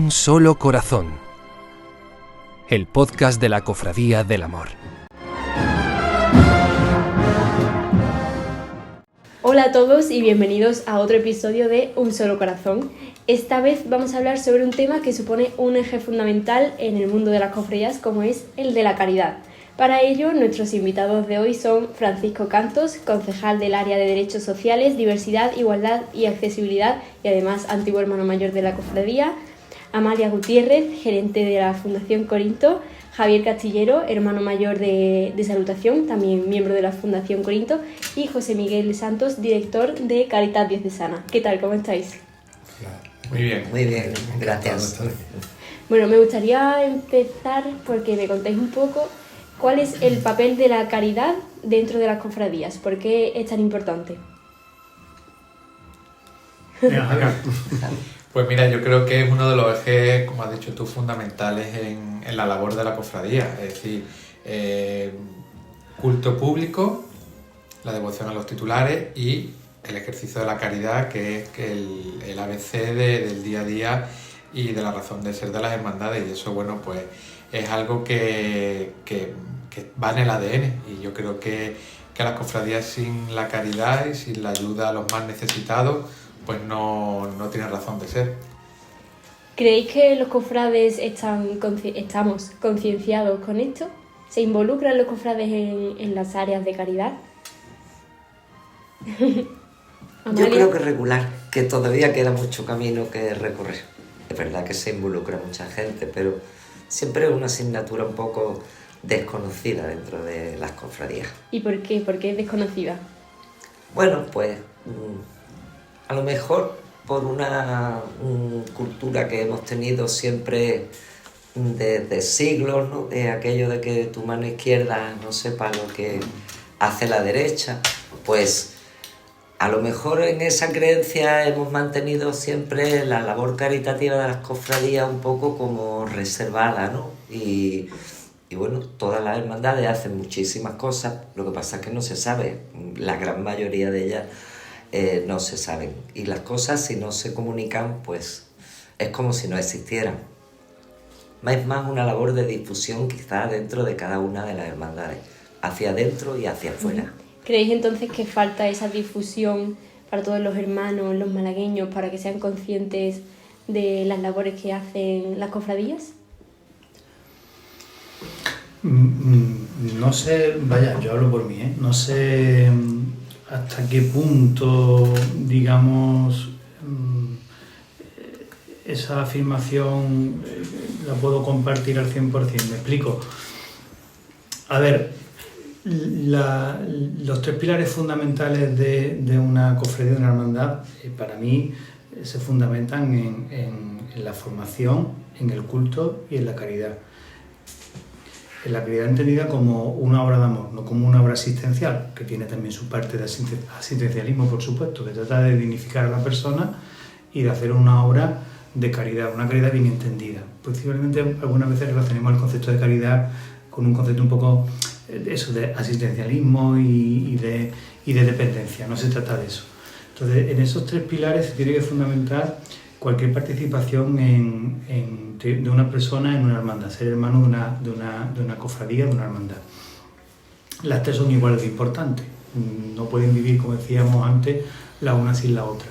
Un solo corazón. El podcast de la Cofradía del Amor. Hola a todos y bienvenidos a otro episodio de Un solo corazón. Esta vez vamos a hablar sobre un tema que supone un eje fundamental en el mundo de las cofradías, como es el de la caridad. Para ello, nuestros invitados de hoy son Francisco Cantos, concejal del área de Derechos Sociales, Diversidad, Igualdad y Accesibilidad y además antiguo hermano mayor de la cofradía, Amalia Gutiérrez, gerente de la Fundación Corinto, Javier Castillero, hermano mayor de Salutación, también miembro de la Fundación Corinto, y José Miguel Santos, director de Caritas Diocesana. ¿Qué tal? ¿Cómo estáis? Muy bien, gracias. Bueno, me gustaría empezar porque me contéis un poco cuál es el papel de la caridad dentro de las cofradías. ¿Por qué es tan importante? Pues mira, yo creo que es uno de los ejes, como has dicho tú, fundamentales en la labor de la cofradía. Es decir, culto público, la devoción a los titulares y el ejercicio de la caridad, que es el ABC del día a día y de la razón de ser de las hermandades. Y eso, bueno, pues es algo que va en el ADN. Y yo creo que las cofradías sin la caridad y sin la ayuda a los más necesitados, pues no tiene razón de ser. ¿Creéis que los cofrades estamos concienciados con esto? ¿Se involucran los cofrades en las áreas de caridad? Yo creo que regular, que todavía queda mucho camino que recorrer. Es verdad que se involucra mucha gente, pero siempre es una asignatura un poco desconocida dentro de las cofradías. ¿Y por qué? ¿Por qué es desconocida? Bueno, pues a lo mejor por una cultura que hemos tenido siempre desde siglos, ¿no? De aquello de que tu mano izquierda no sepa lo que hace la derecha, pues a lo mejor en esa creencia hemos mantenido siempre la labor caritativa de las cofradías un poco como reservada, ¿no? Y bueno, todas las hermandades hacen muchísimas cosas, lo que pasa es que no se sabe, la gran mayoría de ellas no se saben. Y las cosas, si no se comunican, pues es como si no existieran. Es más una labor de difusión quizá dentro de cada una de las hermandades, hacia adentro y hacia afuera. ¿Creéis entonces que falta esa difusión para todos los hermanos, los malagueños, para que sean conscientes de las labores que hacen las cofradías? No sé, vaya, yo hablo por mí, no sé hasta qué punto, digamos, esa afirmación la puedo compartir al 100%. Me explico. A ver, los tres pilares fundamentales de una cofradía, de una hermandad, para mí se fundamentan en la formación, en el culto y en la caridad. En la caridad entendida como una obra de amor, no como una obra asistencial, que tiene también su parte de asistencialismo, por supuesto, que trata de dignificar a la persona y de hacer una obra de caridad, una caridad bien entendida. Posiblemente algunas veces relacionemos el concepto de caridad con un concepto un poco eso de asistencialismo y de dependencia. No se trata de eso. Entonces, en esos tres pilares se tiene que fundamentar cualquier participación de una persona en una hermandad, ser hermano de una cofradía, de una hermandad. Las tres son igual de importantes. No pueden vivir, como decíamos antes, la una sin la otra.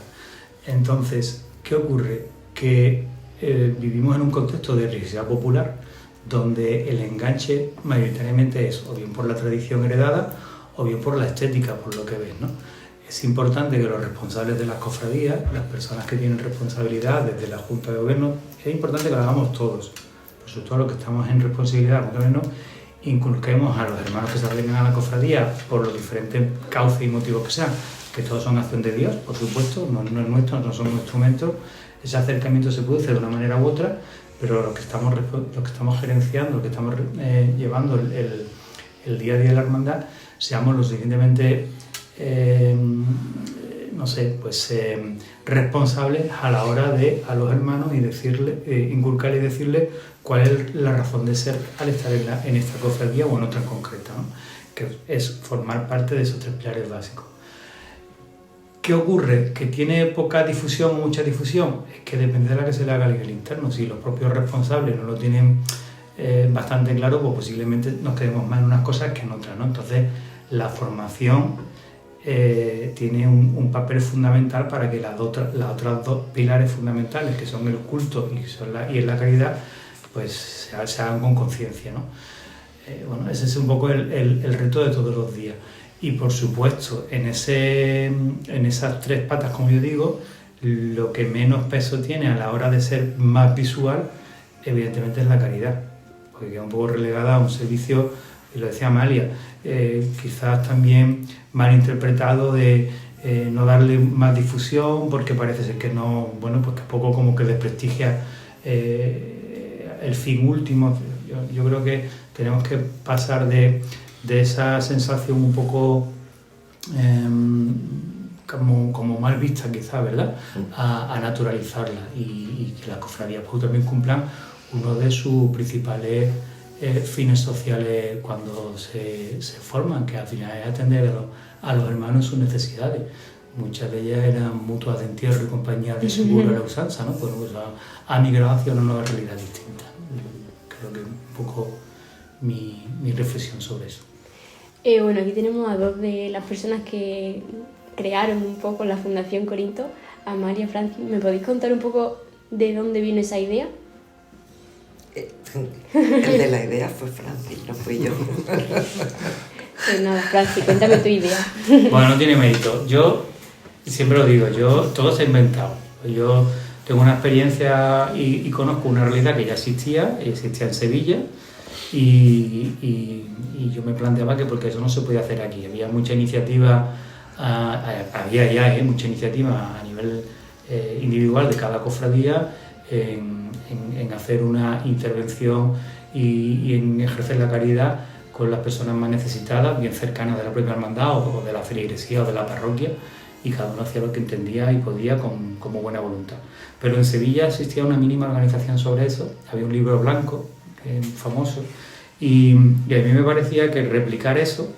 Entonces, ¿qué ocurre? Que vivimos en un contexto de religiosidad popular, donde el enganche mayoritariamente es o bien por la tradición heredada o bien por la estética, por lo que ves, ¿no? Es importante que los responsables de las cofradías, las personas que tienen responsabilidad desde la Junta de Gobierno, es importante que lo hagamos todos, por sobre todo los que estamos en responsabilidad de Gobierno, inculquemos a los hermanos que se acerquen a la cofradía por los diferentes cauces y motivos que sean, que todos son acción de Dios, por supuesto, no es nuestro, no somos instrumentos, ese acercamiento se puede hacer de una manera u otra, pero los que estamos gerenciando, los que estamos llevando el día a día de la hermandad, seamos lo suficientemente responsables a la hora de a los hermanos y decirle, inculcarles y decirles cuál es la razón de ser al estar en esta cofradía o en otra en concreta, ¿no? Que es formar parte de esos tres pilares básicos. ¿Qué ocurre? ¿Que tiene poca difusión o mucha difusión? Es que depende de la que se le haga a nivel interno. Si los propios responsables no lo tienen bastante claro, pues posiblemente nos quedemos más en unas cosas que en otras, ¿no? Entonces, la formación tiene un papel fundamental para que las otras dos pilares fundamentales, que son el culto y la caridad, pues se hagan con conciencia, ¿no? Bueno, ese es un poco el reto de todos los días. Y por supuesto, en esas tres patas, como yo digo, lo que menos peso tiene a la hora de ser más visual, evidentemente es la caridad, porque queda un poco relegada a un servicio, y lo decía Amalia, quizás también mal interpretado de no darle más difusión, porque parece ser que no, bueno, pues que poco como que desprestigia el fin último. Yo creo que tenemos que pasar de esa sensación un poco como mal vista quizás, ¿verdad?, a naturalizarla y que las cofradías pues, también cumplan uno de sus principales fines sociales cuando se forman, que al final es atender a los hermanos sus necesidades. Muchas de ellas eran mutuas de entierro y compañías de seguro de la usanza, ¿no? Pues ha migrado hacia una nueva realidad distinta. Creo que un poco mi reflexión sobre eso. Bueno, aquí tenemos a dos de las personas que crearon un poco la Fundación Corinto, Amalia, Francis. ¿Me podéis contar un poco de dónde vino esa idea? El de la idea fue Francis, no fui yo. Pues nada, Francis, cuéntame tu idea. Bueno, no tiene mérito. Yo siempre lo digo, todo se ha inventado. Yo tengo una experiencia y conozco una realidad que ya existía en Sevilla, y yo me planteaba que porque eso no se podía hacer aquí. Había mucha iniciativa, mucha iniciativa a nivel individual de cada cofradía en hacer una intervención y en ejercer la caridad con las personas más necesitadas, bien cercanas de la propia hermandad o de la feligresía o de la parroquia, y cada uno hacía lo que entendía y podía como buena voluntad. Pero en Sevilla existía una mínima organización sobre eso, había un libro blanco famoso, y a mí me parecía que replicar eso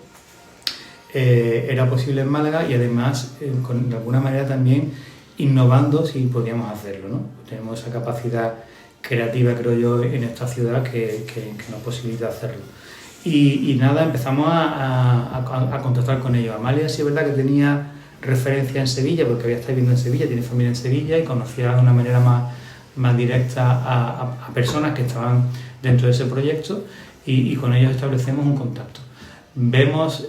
era posible en Málaga, y además de alguna manera también innovando si podíamos hacerlo, ¿no? Tenemos esa capacidad creativa, creo yo, en esta ciudad que nos posibilita hacerlo. Y nada, empezamos a contactar con ellos. Amalia sí es verdad que tenía referencia en Sevilla, porque había estado viviendo en Sevilla, tiene familia en Sevilla, y conocía de una manera más directa a personas que estaban dentro de ese proyecto, y con ellos establecemos un contacto. Vemos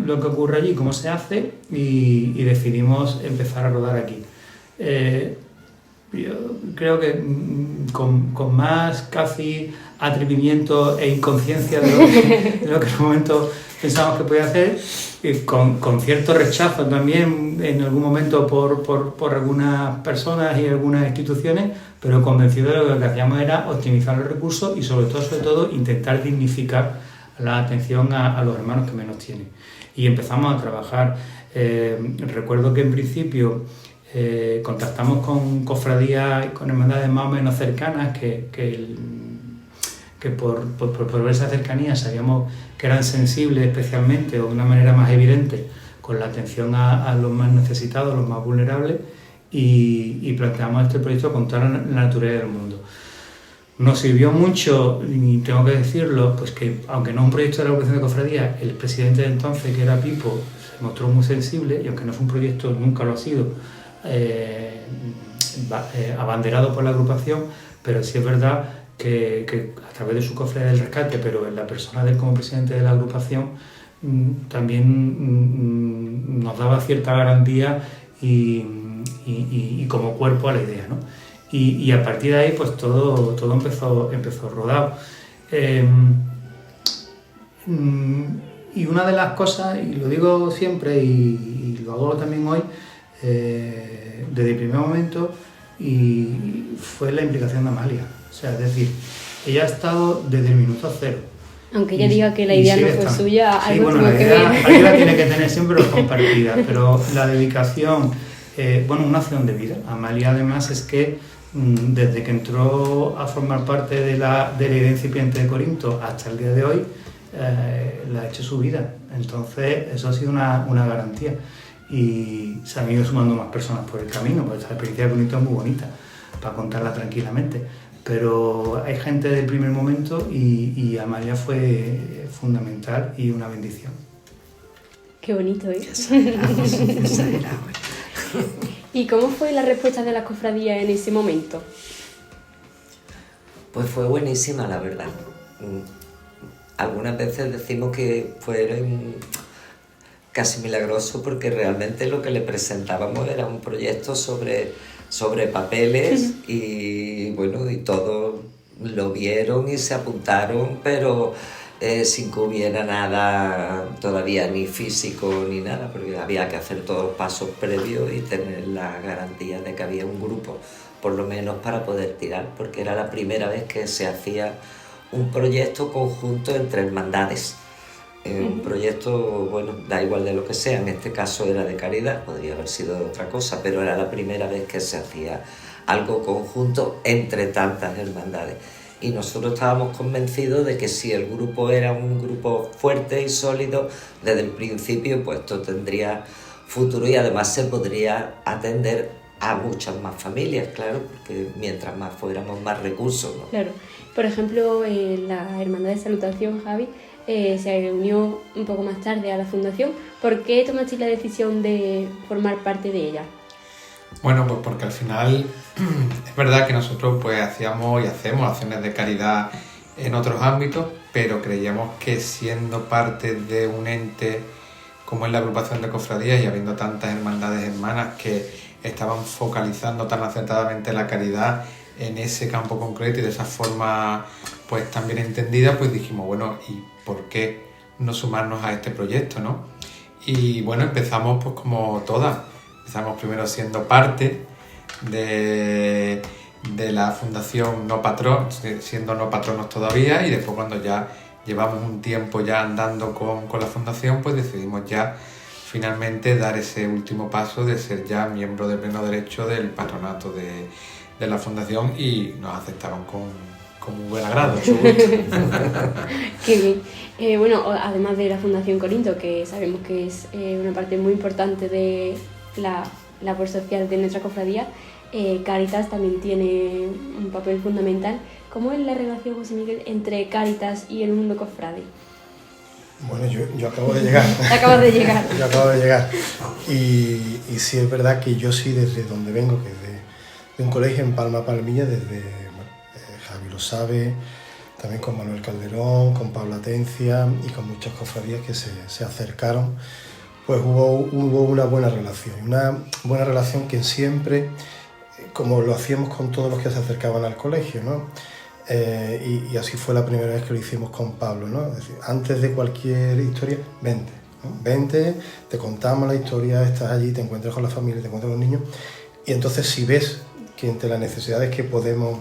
lo que ocurre allí, cómo se hace, y decidimos empezar a rodar aquí. Yo creo que con más casi atrevimiento e inconsciencia de lo que en el momento pensamos que podía hacer, con cierto rechazo también en algún momento por algunas personas y algunas instituciones, pero convencido de que lo que hacíamos era optimizar los recursos y sobre todo intentar dignificar la atención a los hermanos que menos tienen. Y empezamos a trabajar. Recuerdo que en principio contactamos con cofradías y con hermandades más o menos cercanas que por esa cercanía sabíamos que eran sensibles especialmente o de una manera más evidente con la atención a los más necesitados, los más vulnerables, y planteamos este proyecto con toda la naturaleza del mundo. Nos sirvió mucho, y tengo que decirlo, pues que aunque no es un proyecto de la agrupación de cofradías, el presidente de entonces, que era Pipo, se mostró muy sensible, y aunque no fue un proyecto, nunca lo ha sido, abanderado por la agrupación, pero sí es verdad que a través de su cofradía del rescate, pero en la persona de él como presidente de la agrupación, también nos daba cierta garantía y como cuerpo a la idea, ¿no? Y a partir de ahí pues todo empezó rodado. Y una de las cosas, y lo digo siempre y lo hago también hoy, desde el primer momento, y fue la implicación de Amalia. O sea, es decir, ella ha estado desde el minuto cero. Aunque ella diga que la idea no fue suya, sí, algo bueno, tuvo la que idea, ver. la idea tiene que tener siempre compartida, pero la dedicación, una acción de vida. Amalia además es que desde que entró a formar parte de la idea incipiente de Corinto hasta el día de hoy, la ha hecho su vida. Entonces eso ha sido una garantía. y se han ido sumando más personas por el camino, porque esta experiencia de bonito es muy bonita, para contarla tranquilamente. Pero hay gente del primer momento y Amalia fue fundamental y una bendición. Qué bonito, ¿eh? Exagerado. ¿Y cómo fue la respuesta de las cofradías en ese momento? Pues fue buenísima, la verdad. Algunas veces decimos que fue casi milagroso porque realmente lo que le presentábamos era un proyecto sobre papeles y bueno, y todos lo vieron y se apuntaron, pero sin que hubiera nada todavía ni físico ni nada, porque había que hacer todos los pasos previos y tener la garantía de que había un grupo, por lo menos para poder tirar, porque era la primera vez que se hacía un proyecto conjunto entre hermandades. Un proyecto, bueno, da igual de lo que sea, en este caso era de caridad, podría haber sido de otra cosa, pero era la primera vez que se hacía algo conjunto entre tantas hermandades. Y nosotros estábamos convencidos de que si el grupo era un grupo fuerte y sólido, desde el principio, pues esto tendría futuro y además se podría atender a muchas más familias, claro, porque mientras más fuéramos, más recursos, ¿no? Claro. Por ejemplo, la Hermandad de Salutación, Javi, se unió un poco más tarde a la fundación. ¿Por qué tomaste la decisión de formar parte de ella? Bueno, pues porque al final es verdad que nosotros pues hacíamos y hacemos acciones de caridad en otros ámbitos, pero creíamos que siendo parte de un ente como es la agrupación de cofradías y habiendo tantas hermandades hermanas que estaban focalizando tan acertadamente la caridad en ese campo concreto y de esa forma pues tan bien entendida, pues dijimos, bueno, ¿y por qué no sumarnos a este proyecto, no? Y bueno, empezamos pues como todas. Empezamos primero siendo parte de la Fundación No Patrón, siendo no patronos todavía, y después cuando ya llevamos un tiempo ya andando con la Fundación, pues decidimos ya finalmente dar ese último paso de ser ya miembro de pleno derecho del patronato de la Fundación y nos aceptaron con muy buen agrado. Qué bien. Bueno, además de la Fundación Corinto, que sabemos que es una parte muy importante de la labor social de nuestra cofradía, Cáritas también tiene un papel fundamental. ¿Cómo es la relación, José Miguel, entre Cáritas y el mundo cofrade? Bueno, yo acabo de llegar. Acabas de llegar. Yo acabo de llegar. Y sí es verdad que yo sí, desde donde vengo, que es de un colegio en Palma Palmilla, desde Javi lo sabe, también con Manuel Calderón, con Pablo Atencia y con muchas cofradías que se acercaron, pues hubo una buena relación que siempre, como lo hacíamos con todos los que se acercaban al colegio, ¿no? Y así fue la primera vez que lo hicimos con Pablo, ¿no? Es decir, antes de cualquier historia, vente, ¿no? Vente, te contamos la historia, estás allí, te encuentras con la familia, te encuentras con los niños, y entonces si ves que entre las necesidades que podemos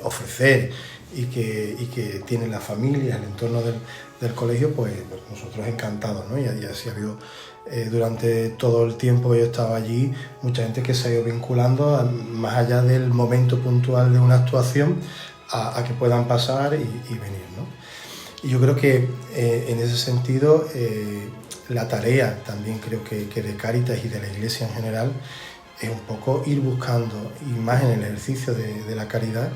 ofrecer y que tienen las familias, el entorno del colegio, pues nosotros encantados, ¿no? Y así ha habido durante todo el tiempo que yo estaba allí, mucha gente que se ha ido vinculando más allá del momento puntual de una actuación a que puedan pasar y venir, ¿no? Y yo creo que en ese sentido la tarea también creo que de Cáritas y de la Iglesia en general es un poco ir buscando, y más en el ejercicio de la caridad,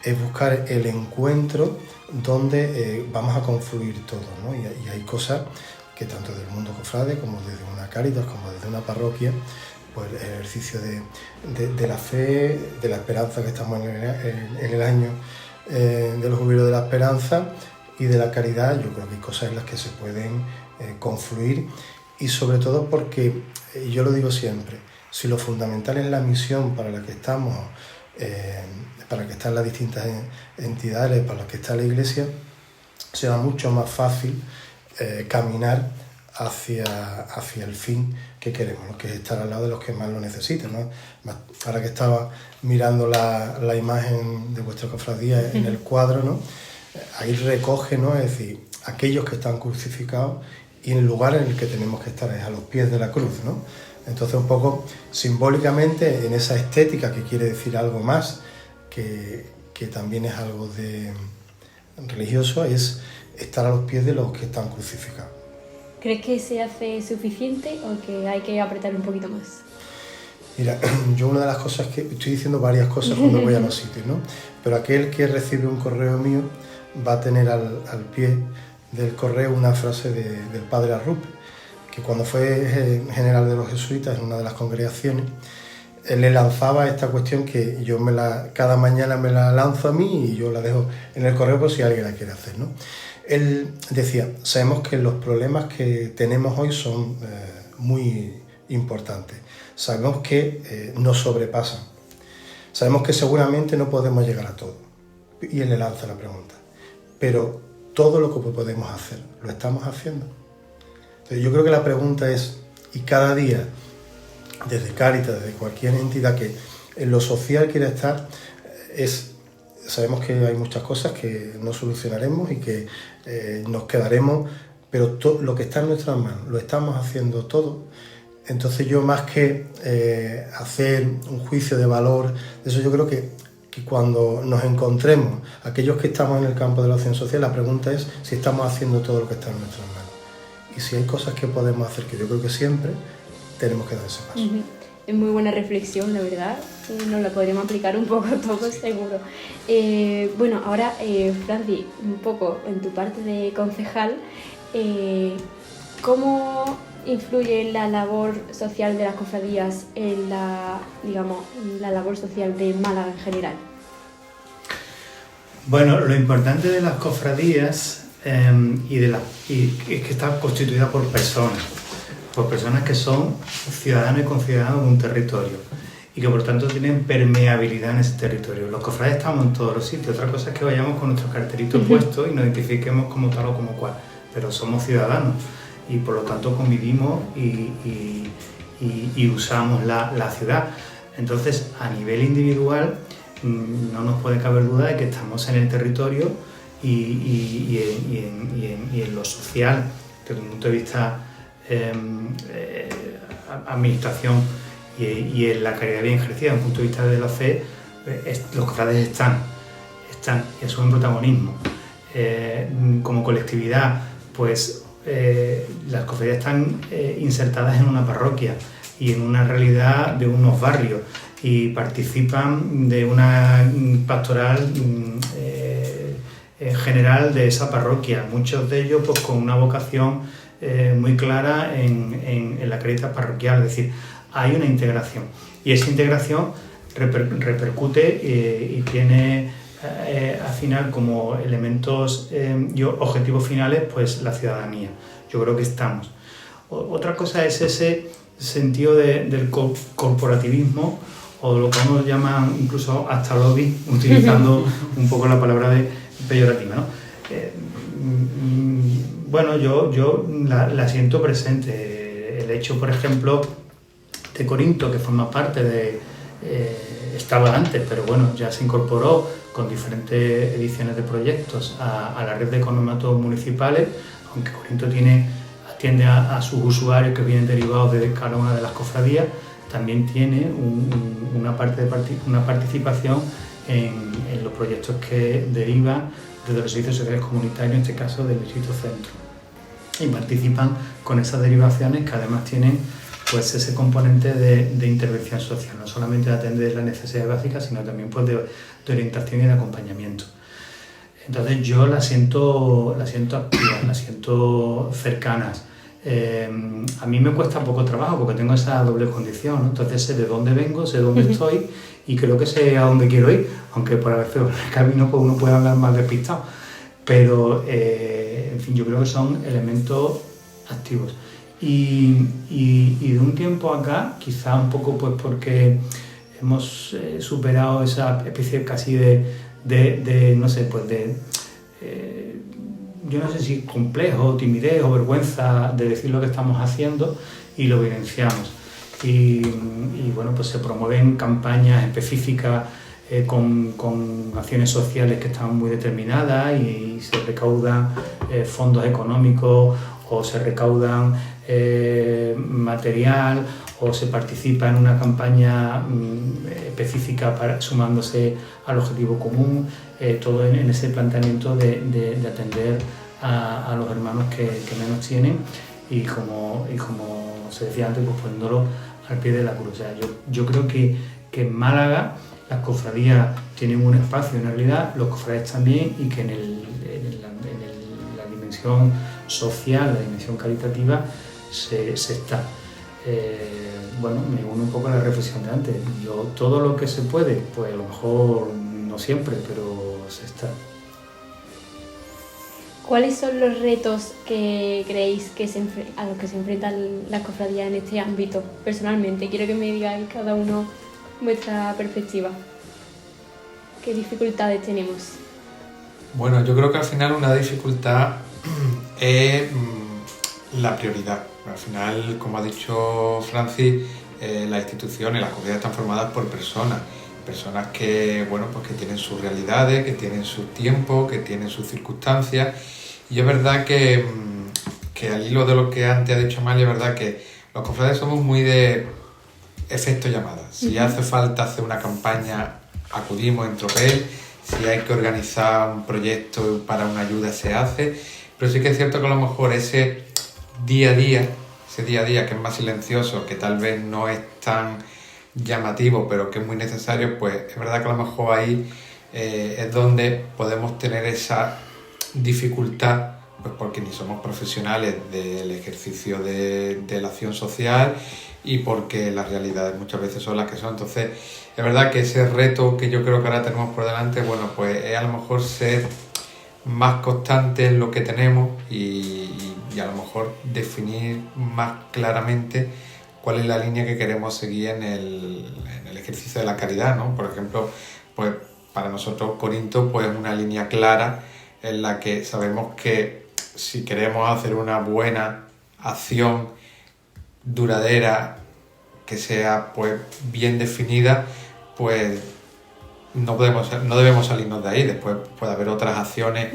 es buscar el encuentro donde vamos a confluir todos, ¿no? Y hay cosas que tanto del mundo cofrade como desde una Cáritas, como desde una parroquia, pues el ejercicio de la fe, de la esperanza, que estamos en el año de los jubileos de la esperanza, y de la caridad. Yo creo que hay cosas en las que se pueden confluir, y sobre todo porque, yo lo digo siempre, si lo fundamental es la misión para la que estamos, para la que están las distintas entidades, para las que está la Iglesia, será mucho más fácil caminar hacia el fin que queremos, ¿no? Que es estar al lado de los que más lo necesitan, ¿no? Ahora que estaba mirando la imagen de vuestra cofradía en el cuadro, ¿no? Ahí recoge, ¿no? Es decir, aquellos que están crucificados, y el lugar en el que tenemos que estar es a los pies de la cruz, ¿no? Entonces, un poco simbólicamente, en esa estética que quiere decir algo más, que también es algo de religioso, es estar a los pies de los que están crucificados. ¿Crees que se hace suficiente o que hay que apretar un poquito más? Mira, yo una de las cosas que estoy diciendo varias cosas cuando voy a los sitios, ¿no? Pero aquel que recibe un correo mío va a tener al pie del correo una frase del padre Arrupe, que cuando fue general de los jesuitas en una de las congregaciones, él le lanzaba esta cuestión que yo cada mañana me la lanzo a mí y yo la dejo en el correo por si alguien la quiere hacer, ¿no? Él decía, sabemos que los problemas que tenemos hoy son muy importantes, sabemos que nos sobrepasan, sabemos que seguramente no podemos llegar a todo. Y él le lanza la pregunta, pero todo lo que podemos hacer, ¿lo estamos haciendo? Entonces yo creo que la pregunta es, y cada día, desde Cáritas, desde cualquier entidad que en lo social quiera estar, sabemos que hay muchas cosas que no solucionaremos y que nos quedaremos, pero lo que está en nuestras manos, lo estamos haciendo todo. Entonces yo, más que hacer un juicio de valor, de eso yo creo que cuando nos encontremos, aquellos que estamos en el campo de la acción social, la pregunta es si estamos haciendo todo lo que está en nuestras manos. Y si hay cosas que podemos hacer, que yo creo que siempre tenemos que dar ese paso. Es muy buena reflexión, la verdad. Nos la podríamos aplicar un poco todos, seguro. Bueno, ahora, Francis, un poco en tu parte de concejal, ¿cómo influye la labor social de las cofradías en la labor social de Málaga en general? Bueno, lo importante de las cofradías es que está constituida por personas que son ciudadanos y conciudadanos de un territorio y que por tanto tienen permeabilidad en ese territorio. Los cofrades estamos en todos los sitios, otra cosa es que vayamos con nuestros cartelitos puestos y nos identifiquemos como tal o como cual, pero somos ciudadanos y por lo tanto convivimos y usamos la ciudad. Entonces, a nivel individual, no nos puede caber duda de que estamos en el territorio y en lo social, desde un punto de vista administración y en la caridad bien ejercida, desde un punto de vista de la fe, los cofrades están y asumen protagonismo. Como colectividad, pues las cofradías están insertadas en una parroquia y en una realidad de unos barrios y participan de una pastoral general de esa parroquia, muchos de ellos pues con una vocación muy clara en la caridad parroquial, es decir, hay una integración y esa integración repercute y tiene al final como elementos y objetivos finales pues la ciudadanía. Yo creo que estamos. Otra cosa es ese sentido del corporativismo o lo que uno llama incluso hasta lobby, utilizando un poco la palabra peyorativa, ¿no? Bueno, yo la siento presente. El hecho, por ejemplo, de Corinto, que forma parte de... estaba antes, pero bueno, ya se incorporó con diferentes ediciones de proyectos a la red de economatos municipales, aunque Corinto atiende a sus usuarios que vienen derivados de cada una de las cofradías, también tiene una participación en los proyectos que derivan desde los servicios sociales comunitarios, en este caso del Distrito Centro. Y participan con esas derivaciones que además tienen pues ese componente de intervención social, no solamente de atender las necesidades básicas, sino también pues de orientación y de acompañamiento. Entonces yo las siento activas, las siento cercanas. A mí me cuesta poco trabajo porque tengo esa doble condición, ¿no? Entonces sé de dónde vengo, sé dónde estoy y creo que sé a dónde quiero ir, aunque por a veces en el camino pues uno puede hablar más despistado. Pero, en fin, yo creo que son elementos activos. Y de un tiempo acá, quizá un poco pues porque hemos superado esa especie casi de no sé, pues yo no sé si complejo, timidez o vergüenza de decir lo que estamos haciendo y lo evidenciamos. Y bueno, pues se promueven campañas específicas con acciones sociales que están muy determinadas y se recaudan fondos económicos o se recaudan material o se participa en una campaña específica sumándose al objetivo común, todo en ese planteamiento de atender a los hermanos que menos tienen y como se decía antes, pues poniéndolo al pie de la cruz. O sea, yo creo que en Málaga las cofradías tienen un espacio en realidad, los cofrades también, y que la dimensión social, la dimensión caritativa se está. Bueno, me uno un poco a la reflexión de antes. Todo lo que se puede, pues a lo mejor no siempre, pero se está. ¿Cuáles son los retos que creéis a los que se enfrentan las cofradías en este ámbito? Personalmente, quiero que me digáis cada uno vuestra perspectiva. ¿Qué dificultades tenemos? Bueno, yo creo que al final una dificultad es la prioridad. Al final, como ha dicho Francis, las instituciones, las cofradías están formadas por personas que, bueno, pues que tienen sus realidades, que tienen su tiempo, que tienen sus circunstancias. Y es verdad que al hilo de lo que antes ha dicho Amalia, es verdad que los cofrades somos muy de efecto llamada. Si hace falta hacer una campaña, acudimos en tropel. Si hay que organizar un proyecto para una ayuda, se hace. Pero sí que es cierto que a lo mejor ese día a día que es más silencioso, que tal vez no es tan llamativo, pero que es muy necesario, pues es verdad que a lo mejor ahí es donde podemos tener esa dificultad, pues porque ni somos profesionales del ejercicio de la acción social y porque las realidades muchas veces son las que son. Entonces, es verdad que ese reto que yo creo que ahora tenemos por delante, bueno, pues es a lo mejor ser más constante en lo que tenemos y a lo mejor definir más claramente cuál es la línea que queremos seguir en el ejercicio de la caridad, ¿no? Por ejemplo, pues para nosotros Corinto pues es una línea clara en la que sabemos que si queremos hacer una buena acción duradera, que sea pues bien definida, pues no debemos salirnos de ahí. Después puede haber otras acciones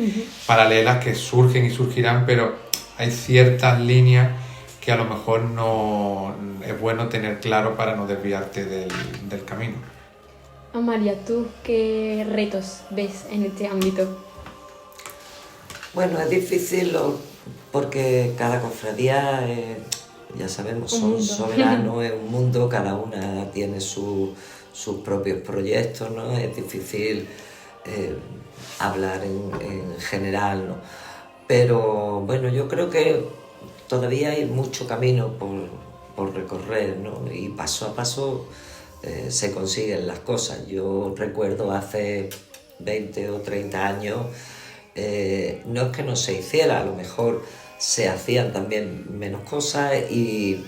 paralelas que surgen y surgirán, pero hay ciertas líneas que a lo mejor no es bueno tener claro para no desviarte del camino. Amalia, ¿tú qué retos ves en este ámbito? Bueno, es difícil porque cada cofradía, ya sabemos, son soberanos, es un mundo, cada una tiene sus propios proyectos, ¿no? Es difícil hablar en general, ¿no? Pero bueno, yo creo que todavía hay mucho camino por recorrer, ¿no? Y paso a paso se consiguen las cosas. Yo recuerdo hace 20 o 30 años, no es que no se hiciera, a lo mejor se hacían también menos cosas y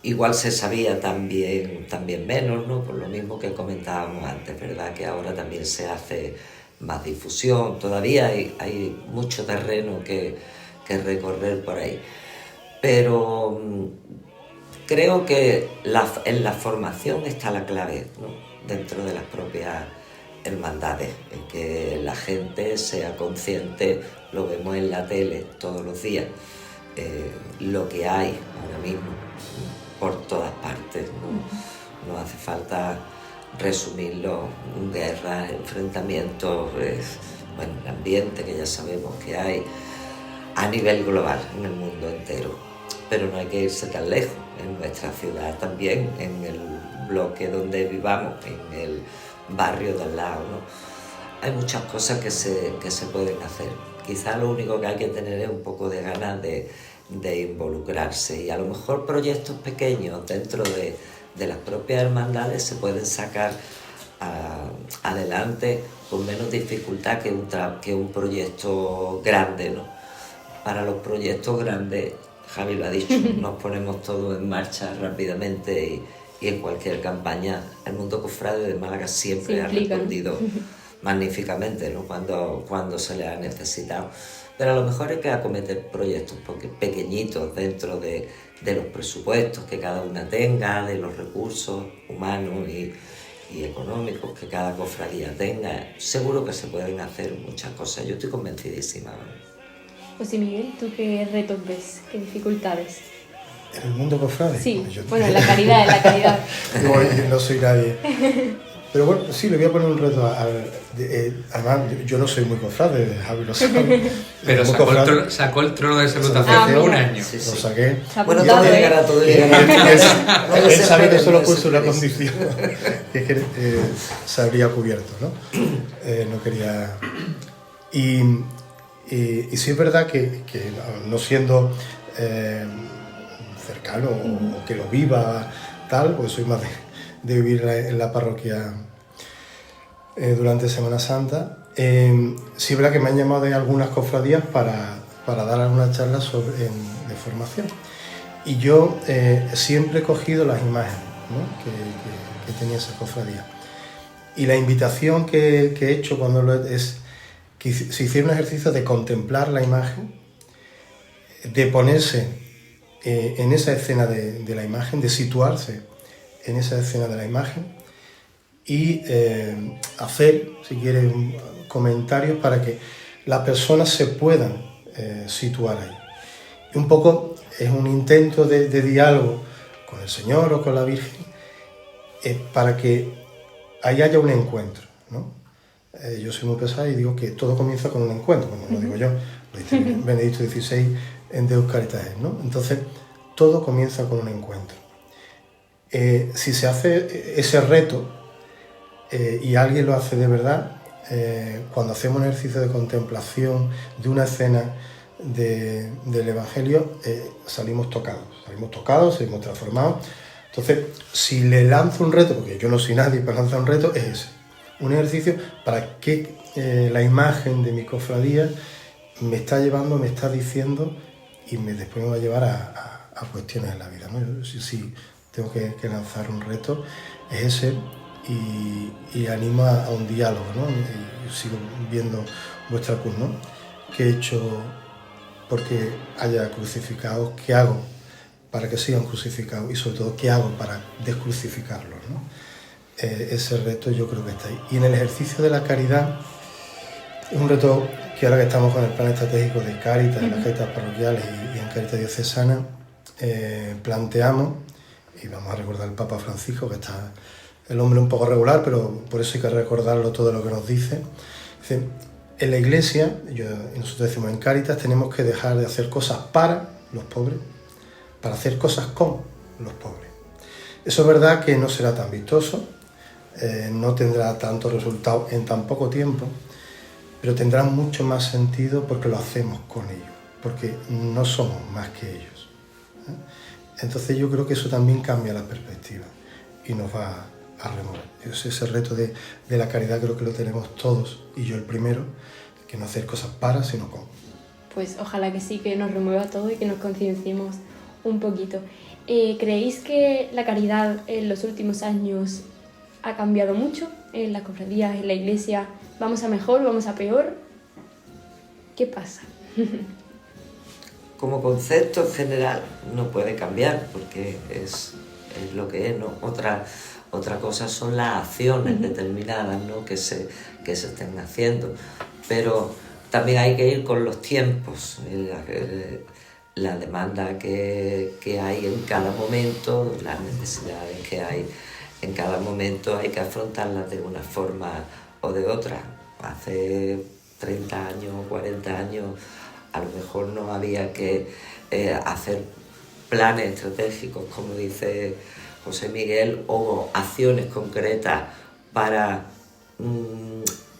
igual se sabía también menos, ¿no? Por lo mismo que comentábamos antes, ¿verdad? Que ahora también se hace más difusión, todavía hay mucho terreno que recorrer por ahí. Pero creo que en la formación está la clave, ¿no? Dentro de las propias hermandades, en que la gente sea consciente, lo vemos en la tele todos los días, lo que hay ahora mismo por todas partes, ¿no? No hace falta resumirlo, guerras, enfrentamientos, bueno, el ambiente que ya sabemos que hay a nivel global en el mundo entero, pero no hay que irse tan lejos, en nuestra ciudad también, en el bloque donde vivamos, en el barrio de al lado, ¿no? Hay muchas cosas que se pueden hacer. Quizá lo único que hay que tener es un poco de ganas de involucrarse, y a lo mejor proyectos pequeños dentro de las propias hermandades se pueden sacar adelante con menos dificultad que un proyecto grande, ¿no? Para los proyectos grandes, Javi lo ha dicho, nos ponemos todos en marcha rápidamente y en cualquier campaña el mundo cofrade de Málaga siempre ha respondido magníficamente, ¿no? Cuando se le ha necesitado. Pero a lo mejor hay que acometer proyectos pequeñitos dentro de los presupuestos que cada una tenga, de los recursos humanos y económicos que cada cofradía tenga. Seguro que se pueden hacer muchas cosas, yo estoy convencidísima. José Miguel, ¿tú qué retos ves? ¿Qué dificultades? ¿En el mundo cofrade? Sí, bueno, en la caridad, yo no soy nadie. Pero bueno, sí, le voy a poner un reto además, yo no soy muy cofrade, Javi lo sabe. Pero Muy sacó el trono de salutación Ah, hace mira. un año. Sí, Lo sí. saqué. Bueno, Y todo él- llegará, todo él- llegará. él- él sabe que solo puso una desesperes. condición, que es que se habría cubierto, ¿no? No quería... Y sí es verdad que no siendo cercano o que lo viva tal, pues soy más de vivir en la parroquia durante Semana Santa. Sí es verdad que me han llamado de algunas cofradías para dar algunas charlas de formación. Y yo siempre he cogido las imágenes, ¿no? que tenía esa cofradía. Y la invitación que he hecho es que se hiciera un ejercicio de contemplar la imagen, de ponerse en esa escena de la imagen, de situarse en esa escena de la imagen y hacer, si quieren, comentarios para que las personas se puedan situar ahí. Y un poco es un intento de diálogo con el Señor o con la Virgen para que ahí haya un encuentro, ¿no? Yo soy muy pesado y digo que todo comienza con un encuentro, como lo digo yo, lo dice Benedicto XVI en Deus Caritatis, ¿no? Entonces, todo comienza con un encuentro. Si se hace ese reto y alguien lo hace de verdad, cuando hacemos un ejercicio de contemplación de una escena del Evangelio, salimos tocados, salimos transformados. Entonces, si le lanzo un reto, porque yo no soy nadie para lanzar un reto, es ese. Un ejercicio para que la imagen de mi cofradía me está llevando, me está diciendo y después me va a llevar a cuestiones en la vida, ¿no? Yo, si tengo que lanzar un reto, es ese y animo a un diálogo, ¿no? Y yo sigo viendo vuestra cruz, ¿no? ¿Qué he hecho porque haya crucificados? ¿Qué hago para que sigan crucificados? Y sobre todo, ¿qué hago para descrucificarlos, ¿no? Ese reto yo creo que está ahí. Y en el ejercicio de la caridad, es un reto que ahora que estamos con el plan estratégico de Cáritas, en las Cáritas parroquiales y en Cáritas diocesana, planteamos, y vamos a recordar al Papa Francisco, que está el hombre un poco regular, pero por eso hay que recordarlo todo lo que nos dice. Dice, en la Iglesia, y nosotros decimos en Cáritas, tenemos que dejar de hacer cosas para los pobres, para hacer cosas con los pobres. Eso es verdad que no será tan vistoso, no tendrá tanto resultado en tan poco tiempo, pero tendrá mucho más sentido porque lo hacemos con ellos, porque no somos más que ellos. Entonces yo creo que eso también cambia la perspectiva y nos va a remover. Ese reto de la caridad creo que lo tenemos todos, y yo el primero, que no hacer cosas para, sino con. Pues ojalá que sí, que nos remueva todo y que nos concienciemos un poquito. ¿Creéis que la caridad en los últimos años ha cambiado mucho en las cofradías, en la iglesia? ¿Vamos a mejor, vamos a peor? ¿Qué pasa? Como concepto en general no puede cambiar porque es lo que es, ¿no? Otra cosa son las acciones determinadas, ¿no? que se estén haciendo, pero también hay que ir con los tiempos, la demanda que hay en cada momento, las necesidades que hay en cada momento, hay que afrontarlas de una forma o de otra. Hace 30 años, 40 años, a lo mejor no había que hacer planes estratégicos, como dice José Miguel, o acciones concretas para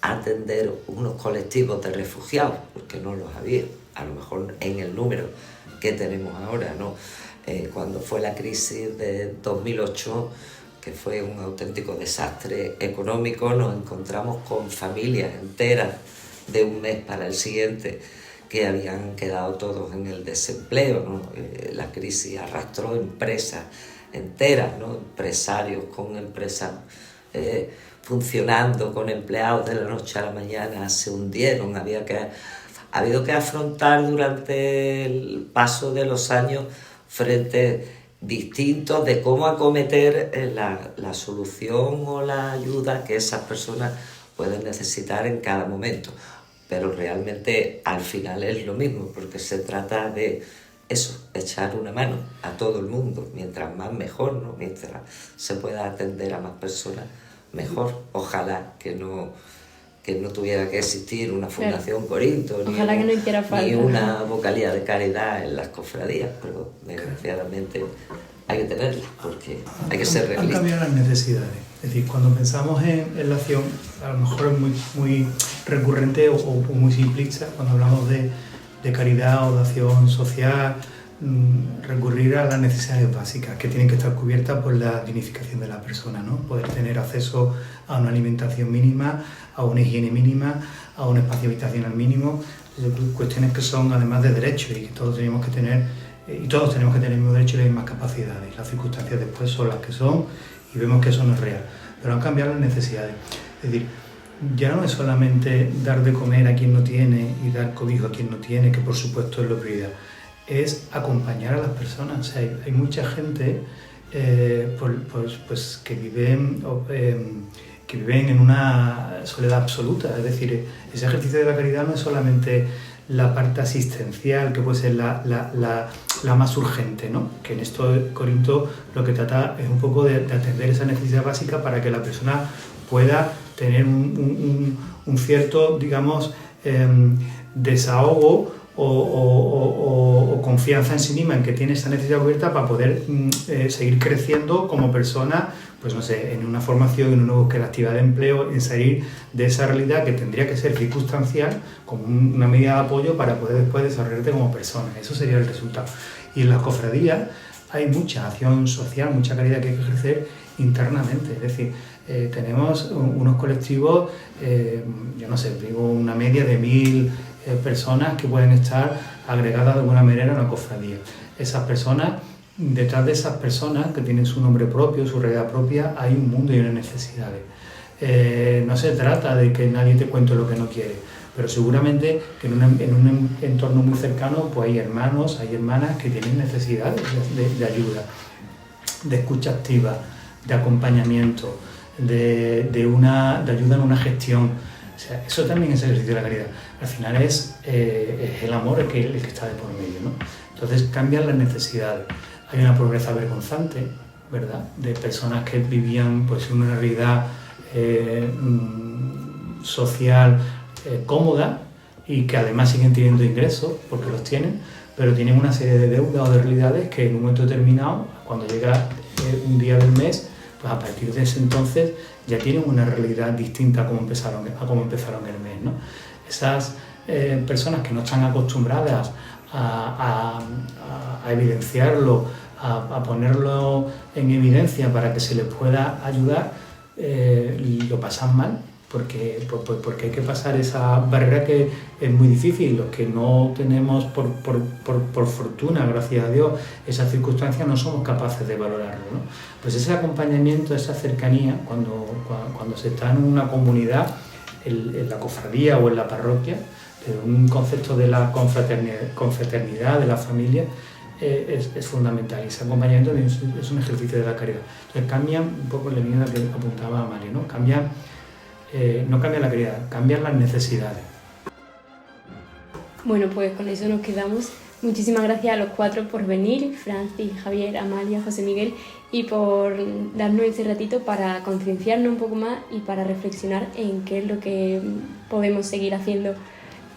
atender unos colectivos de refugiados, porque no los había, a lo mejor en el número que tenemos ahora, ¿no? Cuando fue la crisis de 2008, que fue un auténtico desastre económico, nos encontramos con familias enteras de un mes para el siguiente que habían quedado todos en el desempleo, ¿no? La crisis arrastró empresas enteras, ¿no? Empresarios con empresas funcionando, con empleados de la noche a la mañana, se hundieron. Ha habido que afrontar durante el paso de los años frentes distintos de cómo acometer la solución o la ayuda que esas personas pueden necesitar en cada momento. Pero realmente al final es lo mismo, porque se trata de eso, echar una mano a todo el mundo, mientras más mejor, ¿no? Mientras se pueda atender a más personas, mejor. Ojalá que no tuviera que existir una Fundación Corinto, ojalá que no hiciera falta, ni una vocalía de caridad en las cofradías, pero desgraciadamente hay que tenerlas porque hay que ser realistas. Han cambiado las necesidades. Es decir, cuando pensamos en la acción, a lo mejor es muy recurrente o muy simplista cuando hablamos de caridad o de acción social, recurrir a las necesidades básicas que tienen que estar cubiertas por la dignificación de la persona, ¿no? Poder tener acceso a una alimentación mínima, a una higiene mínima, a un espacio habitacional mínimo, cuestiones que son además de derechos y que todos tenemos que tener el mismo derecho y las mismas capacidades. Las circunstancias después son las que son y vemos que eso no es real, pero han cambiado las necesidades. Es decir, ya no es solamente dar de comer a quien no tiene y dar cobijo a quien no tiene, que por supuesto es la prioridad, es acompañar a las personas. O sea, hay mucha gente pues, que viven en una soledad absoluta. Es decir, ese ejercicio de la caridad no es solamente la parte asistencial, que puede ser la más urgente, ¿no? Que en esto Corinto lo que trata es un poco de atender esa necesidad básica para que la persona pueda tener un cierto, digamos, desahogo o confianza en sí misma, en que tiene esa necesidad cubierta para poder seguir creciendo como persona, pues no sé, en una formación, en una búsqueda activa de empleo, en salir de esa realidad que tendría que ser circunstancial como una medida de apoyo para poder después desarrollarte como persona. Eso sería el resultado. Y en las cofradías hay mucha acción social, mucha caridad que hay que ejercer internamente. Es decir, tenemos unos colectivos, yo no sé, digo una media de 1000 personas que pueden estar agregadas de alguna manera a una cofradía. Esas personas, detrás de esas personas que tienen su nombre propio, su realidad propia, hay un mundo y unas necesidades. No se trata de que nadie te cuente lo que no quiere, pero seguramente que en un entorno muy cercano pues hay hermanos, hay hermanas que tienen necesidades de ayuda, de escucha activa, de acompañamiento, de ayuda en una gestión. O sea, eso también es el ejercicio de la caridad. Al final es el amor el que está de por medio, ¿no? Entonces cambian las necesidades. Hay una pobreza vergonzante, ¿verdad?, de personas que vivían pues en una realidad social cómoda y que además siguen teniendo ingresos, porque los tienen, pero tienen una serie de deudas o de realidades que en un momento determinado, cuando llega un día del mes, pues a partir de ese entonces ya tienen una realidad distinta a cómo empezaron el mes, ¿no? Esas personas que no están acostumbradas a evidenciarlo, a ponerlo en evidencia para que se les pueda ayudar, lo pasan mal, porque hay que pasar esa barrera que es muy difícil. Los que no tenemos, por fortuna, gracias a Dios, esas circunstancias, no somos capaces de valorarlo, ¿no? Pues ese acompañamiento, esa cercanía, cuando se está en una comunidad, en la cofradía o en la parroquia, en un concepto de la confraternidad, de la familia, es fundamental. Y ese acompañamiento es un ejercicio de la caridad. Entonces cambia un poco la línea que apuntaba Mario, ¿no? No cambia la caridad, cambian las necesidades. Bueno, pues con eso nos quedamos. Muchísimas gracias a los cuatro por venir, Francis, Javier, Amalia, José Miguel, y por darnos ese ratito para concienciarnos un poco más y para reflexionar en qué es lo que podemos seguir haciendo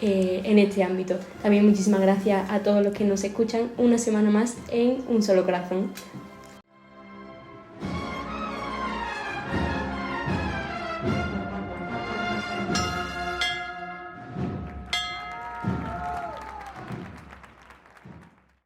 en este ámbito. También muchísimas gracias a todos los que nos escuchan una semana más en Un Solo Corazón.